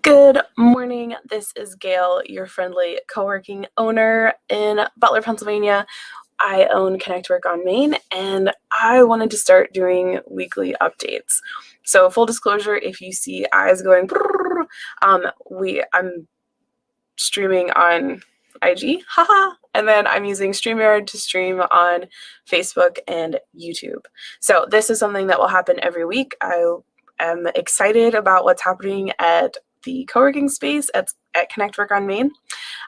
Good morning. This is Gail, your friendly co-working owner in Butler, Pennsylvania. I own ConnectWork on Main, and I wanted to start doing weekly updates. So full disclosure, if you see eyes going, I'm streaming on IG, haha, and then I'm using StreamYard to stream on Facebook and YouTube. So this is something that will happen every week. I am excited about what's happening at the co-working space at ConnectWork on Main.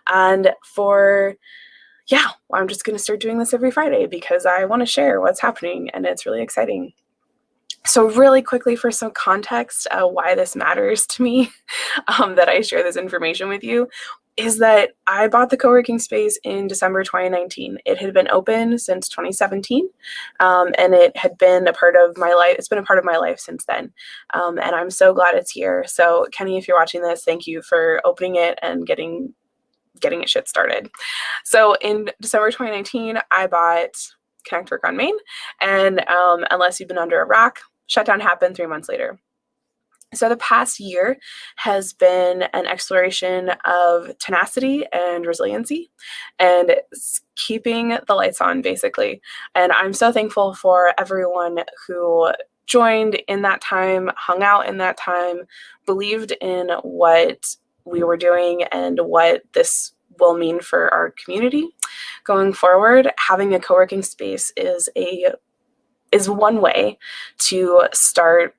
And I'm just going to start doing this every Friday because I want to share what's happening and it's really exciting. So really quickly, for some context, why this matters to me, that I share this information with you, is that I bought the co-working space in December 2019. It had been open since 2017, and it had been a part of my life. It's been a part of my life since then, and I'm so glad it's here. So Kenny, if you're watching this, thank you for opening it and getting it shit started. So in December 2019, I bought ConnectWork on Main, and unless you've been under a rock, shutdown happened 3 months later. So the past year has been an exploration of tenacity and resiliency and keeping the lights on, basically. And I'm so thankful for everyone who joined in that time, hung out in that time, believed in what we were doing and what this will mean for our community going forward. Having a co-working space is one way to start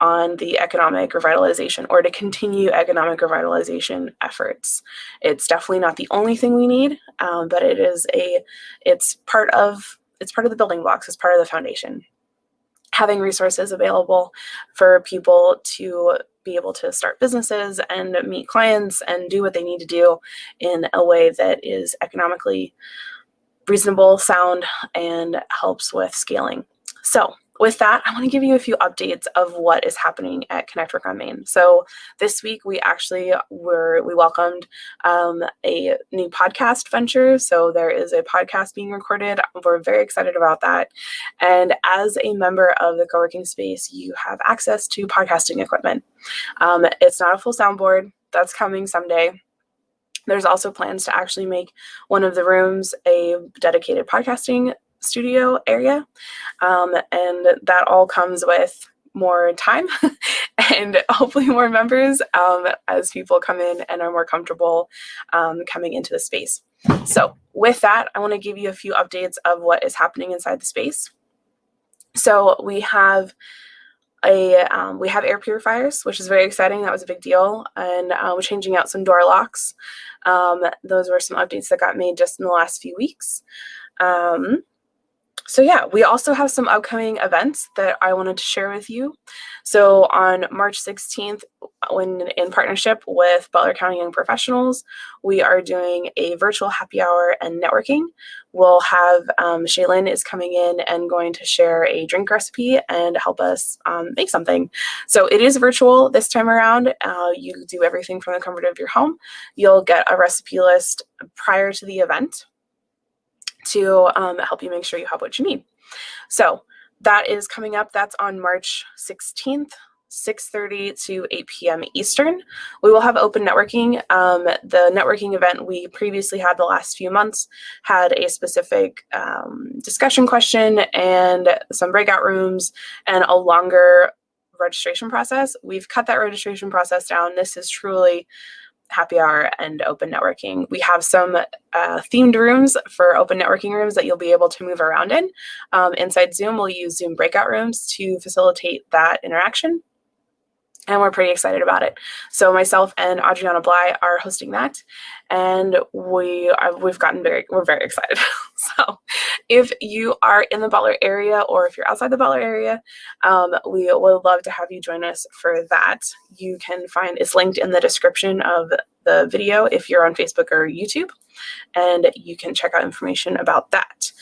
on the economic revitalization or to continue economic revitalization efforts. It's definitely not the only thing we need, but it's part of the building blocks, it's part of the foundation. Having resources available for people to be able to start businesses and meet clients and do what they need to do in a way that is economically reasonable, sound, and helps with scaling. So with that, I want to give you a few updates of what is happening at ConnectWork on Main. So this week we actually we welcomed a new podcast venture. So there is a podcast being recorded. We're very excited about that. And as a member of the co-working space, you have access to podcasting equipment. It's not a full soundboard. That's coming someday. There's also plans to actually make one of the rooms a dedicated podcasting studio area, and that all comes with more time and hopefully more members as people come in and are more comfortable coming into the space. So with that, I want to give you a few updates of what is happening inside the space. So we have air purifiers, which is very exciting. That was a big deal. And we're changing out some door locks. Those were some updates that got made just in the last few weeks. We also have some upcoming events that I wanted to share with you. So on March 16th, when in partnership with Butler County Young Professionals, we are doing a virtual happy hour and networking. We'll have Shaylin is coming in and going to share a drink recipe and help us make something. So it is virtual this time around. You do everything from the comfort of your home. You'll get a recipe list prior to the event to help you make sure you have what you need. So that is coming up. That's on March 16th, 6:30 to 8 p.m. Eastern. We will have open networking. The networking event we previously had the last few months had a specific discussion question and some breakout rooms and a longer registration process. We've cut that registration process down. This is truly happy hour and open networking. We have some themed rooms for open networking rooms that you'll be able to move around in. Inside Zoom, we'll use Zoom breakout rooms to facilitate that interaction. And we're pretty excited about it. So myself and Adriana Bly are hosting that, and we're very excited. So if you are in the Butler area or if you're outside the Butler area, we would love to have you join us for that. You can find it's linked in the description of the video if you're on Facebook or YouTube, and you can check out information about that.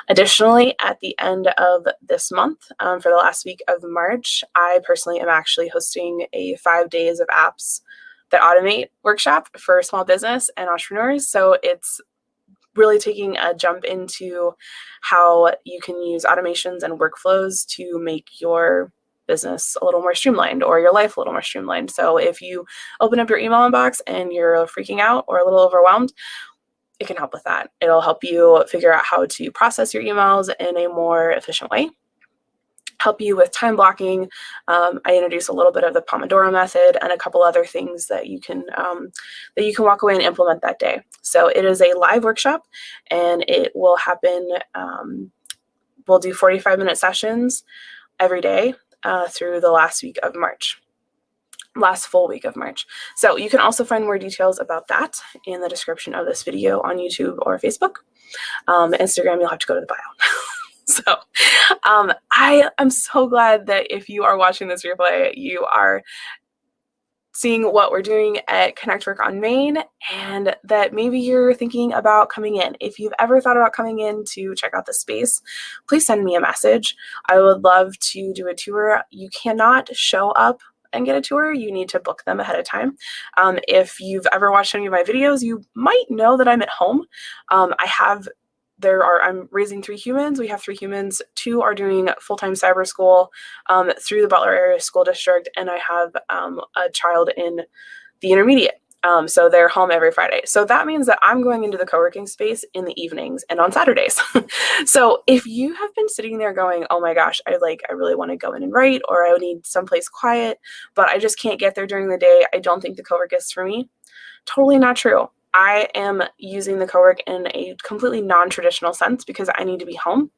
Additionally, at the end of this month, for the last week of March, I personally am actually hosting a 5 days of apps that automate workshop for small business and entrepreneurs. So it's really taking a jump into how you can use automations and workflows to make your business a little more streamlined or your life a little more streamlined. So if you open up your email inbox and you're freaking out or a little overwhelmed, it can help with that. It'll help you figure out how to process your emails in a more efficient way. Help you with time blocking. I introduce a little bit of the Pomodoro method and a couple other things that you can walk away and implement that day. So it is a live workshop, and it will happen. We'll do 45-minute sessions every day through the last full week of March. So you can also find more details about that in the description of this video on YouTube or Facebook. Instagram, you'll have to go to the bio. So I am so glad that if you are watching this replay, you are seeing what we're doing at ConnectWork on Main, and that maybe you're thinking about coming in. If you've ever thought about coming in to check out the space, please send me a message. I would love to do a tour. You cannot show up and get a tour. You need to book them ahead of time. If you've ever watched any of my videos, you might know that I'm at home. I'm raising 3 humans. We have 3 humans. 2 are doing full-time cyber school through the Butler area school district, and I have a child in the intermediate. So they're home every Friday. So that means that I'm going into the co-working space in the evenings and on Saturdays. So if you have been sitting there going, oh my gosh, I really want to go in and write, or I need someplace quiet, but I just can't get there during the day, I don't think the co-work is for me. Totally not true. I am using the co-work in a completely non-traditional sense because I need to be home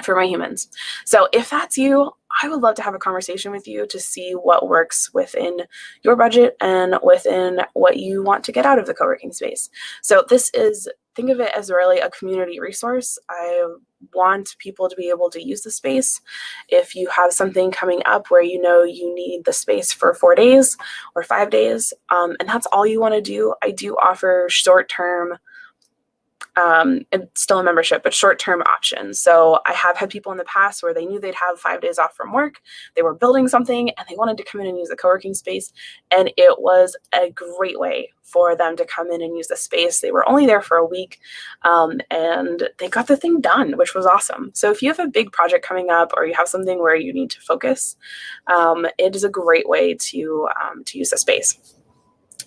for my humans. So if that's you, I would love to have a conversation with you to see what works within your budget and within what you want to get out of the co-working space. So think of it as really a community resource. I want people to be able to use the space. If you have something coming up where you know you need the space for 4 days or 5 days, and that's all you want to do, I do offer short-term, it's still a membership, but short-term options. So I have had people in the past where they knew they'd have 5 days off from work, they were building something, and they wanted to come in and use the co-working space, and it was a great way for them to come in and use the space. They were only there for a week, and they got the thing done, which was awesome. So if you have a big project coming up or you have something where you need to focus, it is a great way to use the space.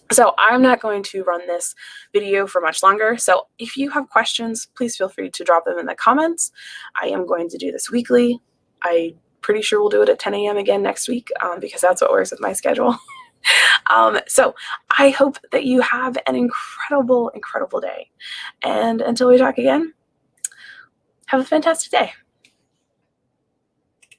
So I'm not going to run this video for much longer. So if you have questions, please feel free to drop them in the comments. I am going to do this weekly. I'm pretty sure we'll do it at 10 a.m. again next week because that's what works with my schedule. So I hope that you have an incredible, incredible day. And until we talk again, have a fantastic day.